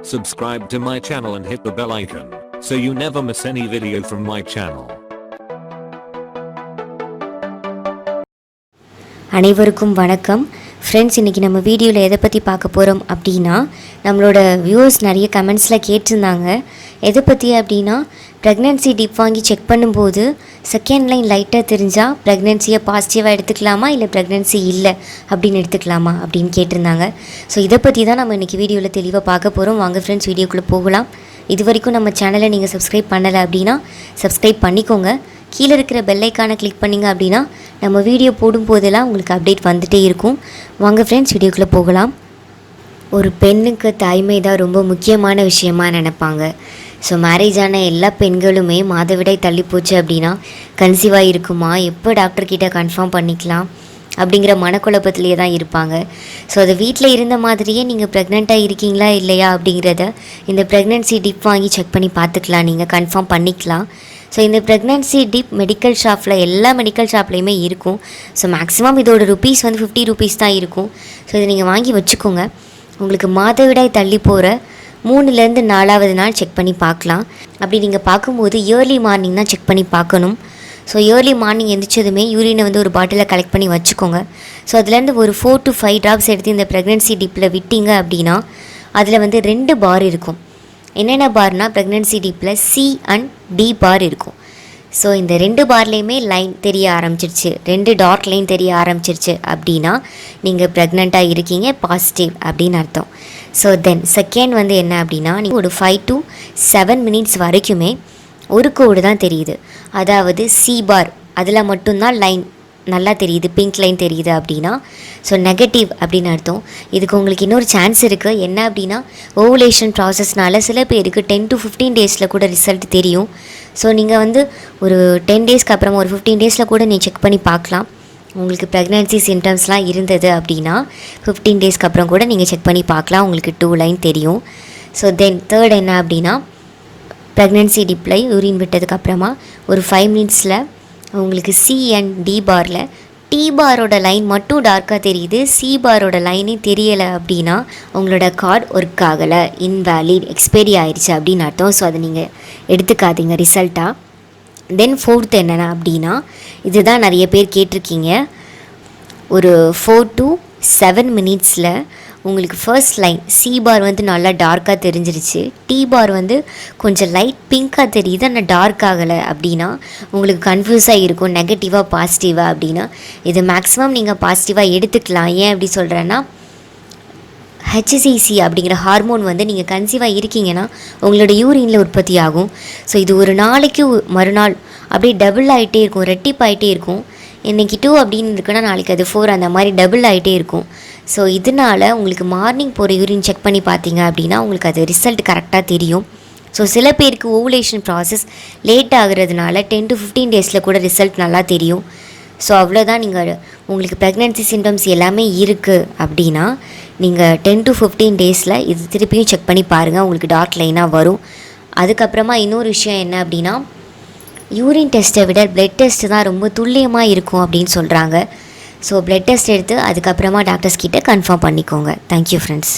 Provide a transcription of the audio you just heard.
Subscribe to my channel and hit the bell icon so you never miss any video from my channel. அனைவருக்கும் வணக்கம் friends. இன்றைக்கி நம்ம வீடியோவில் எதை பற்றி பார்க்க போகிறோம் அப்படின்னா, நம்மளோட வியூவர்ஸ் நிறைய கமெண்ட்ஸில் கேட்டிருந்தாங்க. எதை பற்றி அப்படின்னா, ப்ரெக்னென்சி டிப் வாங்கி செக் பண்ணும்போது செகண்ட் லைன் லைட்டாக தெரிஞ்சால் ப்ரெக்னென்சியை பாசிட்டிவாக எடுத்துக்கலாமா இல்லை ப்ரெக்னென்சி இல்லை அப்படின்னு எடுத்துக்கலாமா அப்படின்னு கேட்டிருந்தாங்க. ஸோ இதை பற்றி தான் நம்ம இன்றைக்கி வீடியோவில் தெளிவாக பார்க்க போகிறோம். வாங்க ஃப்ரெண்ட்ஸ், வீடியோக்குள்ளே போகலாம். இது வரைக்கும் நம்ம சேனலை நீங்கள் சப்ஸ்கிரைப் பண்ணலை அப்படின்னா சப்ஸ்கிரைப் பண்ணிக்கோங்க. கீழே இருக்கிற பெல்லைக்கான கிளிக் பண்ணிங்க அப்படின்னா நம்ம வீடியோ போடும்போதெல்லாம் உங்களுக்கு அப்டேட் வந்துகிட்டே இருக்கும். வாங்க ஃப்ரெண்ட்ஸ், வீடியோக்குள்ளே போகலாம். ஒரு பெண்ணுக்கு தாய்மை தான் ரொம்ப முக்கியமான விஷயமாக நினைப்பாங்க. ஸோ மேரேஜ் ஆன எல்லா பெண்களுமே மாதவிடாய் தள்ளி போச்சு அப்படின்னா கன்சீவாக இருக்குமா, எப்போ டாக்டர்கிட்ட கன்ஃபார்ம் பண்ணிக்கலாம் அப்படிங்கிற மனக்குழப்பத்திலே தான் இருப்பாங்க. ஸோ அது வீட்டில் இருந்த மாதிரியே நீங்கள் ப்ரெக்னெண்ட்டாக இருக்கீங்களா இல்லையா அப்படிங்கிறத இந்த ப்ரெக்னென்சி டிப் வாங்கி செக் பண்ணி பார்த்துக்கலாம், நீங்கள் கன்ஃபார்ம் பண்ணிக்கலாம். ஸோ இந்த ப்ரெக்னென்சி டிப் மெடிக்கல் ஷாப்பில் எல்லா மெடிக்கல் ஷாப்லேயுமே இருக்கும். ஸோ மேக்ஸிமம் இதோட ருபீஸ் வந்து 50 ரூபீஸ் தான் இருக்கும். ஸோ இதை நீங்கள் வாங்கி வச்சுக்கோங்க. உங்களுக்கு மாதவிடாய் தள்ளி போகிற 3லேருந்து 4வது நாள் செக் பண்ணி பார்க்கலாம். அப்படி நீங்கள் பார்க்கும்போது ஏர்லி மார்னிங் தான் செக் பண்ணி பார்க்கணும். ஸோ ஏர்லி மார்னிங் எந்திரிச்சதுமே யூரினை வந்து ஒரு பாட்டிலில் கலெக்ட் பண்ணி வச்சுக்கோங்க. ஸோ அதுலேருந்து ஒரு 4 to 5 ட்ராப்ஸ் எடுத்து இந்த ப்ரெக்னென்சி டிப்பில் விட்டீங்க அப்படின்னா அதில் வந்து 2 பார் இருக்கும். என்னென்ன பார்னால் ப்ரெக்னென்சி டிப்பில் C and D பார் இருக்கும். ஸோ இந்த 2 பார்லேயுமே லைன் தெரிய ஆரம்பிச்சிருச்சு, 2 டார்க் லைன் தெரிய ஆரம்பிச்சிருச்சு அப்படின்னா நீங்கள் ப்ரெக்னெண்ட்டாக இருக்கீங்க, பாசிட்டிவ் அப்படின்னு அர்த்தம். ஸோ தென் செகண்ட் வந்து என்ன அப்படின்னா, நீங்கள் ஒரு 5 to 7 மினிட்ஸ் வரைக்குமே ஒரு கோடு தான் தெரியுது. அதாவது C பார் அதில் மட்டும்தான் லைன் நல்லா தெரியுது, பிங்க் லைன் தெரியுது அப்படின்னா ஸோ நெகட்டிவ் அப்படின்னு அர்த்தம். இதுக்கு உங்களுக்கு இன்னொரு சான்ஸ் இருக்குது. என்ன அப்படின்னா, ஓவுலேஷன் ப்ராசஸ்னால சில பேருக்கு 10 to 15 டேஸில் கூட ரிசல்ட் தெரியும். ஸோ நீங்கள் வந்து ஒரு 10 டேஸ்க்கு அப்புறம் ஒரு 15 டேஸில் கூட நீங்கள் செக் பண்ணி பார்க்கலாம். உங்களுக்கு ப்ரெக்னென்சி சிம்டம்ஸ்லாம் இருந்தது அப்படின்னா 15 டேஸ்க்கு அப்புறம் கூட நீங்கள் செக் பண்ணி பார்க்கலாம், உங்களுக்கு 2 லைன் தெரியும். ஸோ தென் தேர்ட் என்ன அப்படின்னா, ப்ரெக்னென்சி டிப்பில் யூரின் விட்டதுக்கப்புறமா ஒரு 5 மினிட்ஸில் உங்களுக்கு C and D பாரில் T பாரோட லைன் மட்டும் டார்க்காக தெரியுது, C பாரோட லைனே தெரியலை அப்படின்னா உங்களோட கார்டு ஒர்க் ஆகலை, இன்வேலிட், எக்ஸ்பைரி ஆயிடுச்சு அப்படின்னு அர்த்தம். ஸோ அதை நீங்கள் எடுத்துக்காதீங்க ரிசல்ட்டாக. தென் ஃபோர்த் என்னென்னா அப்படின்னா, இதுதான் நிறைய பேர் கேட்டிருக்கீங்க. ஒரு 4 to 7 மினிட்ஸில் உங்களுக்கு ஃபர்ஸ்ட் லைன் C பார் வந்து நல்லா டார்க்காக தெரிஞ்சிருச்சு, T பார் வந்து கொஞ்சம் லைட் பிங்காக தெரியுது ஆனால் டார்க் ஆகலை அப்படின்னா உங்களுக்கு கன்ஃபியூஸாக இருக்கும், நெகட்டிவாக பாசிட்டிவாக அப்படின்னா. இது மேக்ஸிமம் நீங்கள் பாசிட்டிவாக எடுத்துக்கலாம். ஏன் அப்படி சொல்கிறேன்னா, HCC அப்படிங்கிற ஹார்மோன் வந்து நீங்கள் கன்சீவாக இருக்கீங்கன்னா உங்களோட யூரினில் உற்பத்தி ஆகும். ஸோ இது ஒரு நாளைக்கு மறுநாள் அப்படியே டபுள் ஆகிட்டே இருக்கும், ரெட்டிப்பாகிட்டே இருக்கும். இன்றைக்கி 2 அப்படின்னு இருக்குன்னா நாளைக்கு அது 4, அந்த மாதிரி டபுள் ஆகிட்டே இருக்கும். ஸோ இதனால் உங்களுக்கு மார்னிங் போகிற யூரின் செக் பண்ணி பார்த்தீங்க அப்படின்னா உங்களுக்கு அது ரிசல்ட் கரெக்டாக தெரியும். ஸோ சில பேருக்கு ஓவுலேஷன் ப்ராசஸ் லேட் ஆகுறதுனால 10 to 15 டேஸில் கூட ரிசல்ட் நல்லா தெரியும். ஸோ அவ்வளோதான். நீங்கள் உங்களுக்கு ப்ரெக்னென்சி சிம்டம்ஸ் எல்லாமே இருக்குது அப்படின்னா நீங்கள் 10 to 15 டேஸில் இது திருப்பியும் செக் பண்ணி பாருங்கள், உங்களுக்கு டார்க் லைனாக வரும். அதுக்கப்புறமா இன்னொரு விஷயம் என்ன அப்படின்னா, யூரின் டெஸ்ட்டை விட பிளட் டெஸ்ட்டு தான் ரொம்ப துல்லியமாக இருக்கும் அப்படின்னு சொல்கிறாங்க. ஸோ பிளட் டெஸ்ட் எடுத்து அதுக்கப்புறமா டாக்டர்ஸ் கிட்ட கன்ஃபார்ம் பண்ணிக்கோங்க. Thank you friends.